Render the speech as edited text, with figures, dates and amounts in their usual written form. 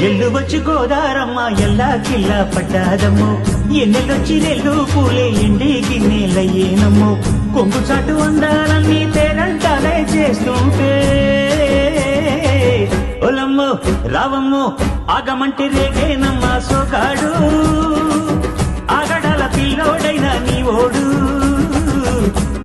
ఎల్లు వచ్చి గోదారమ్మ ఎల్లా కిల్లా పడ్డాదమ్మో ఎన్నెలొచ్చి నెల్లు పూలే ఎండి గిన్నెలయ్యేనమ్మో కొంగు చాటు అందాలన్నీ పేరంటాలే చేస్తుంటే ఒలమ్మో రావమ్మో ఆగమంటే రేగేనమ్మా సోగాడు ఆగడాల పిల్లోడైనా నీ ఓడు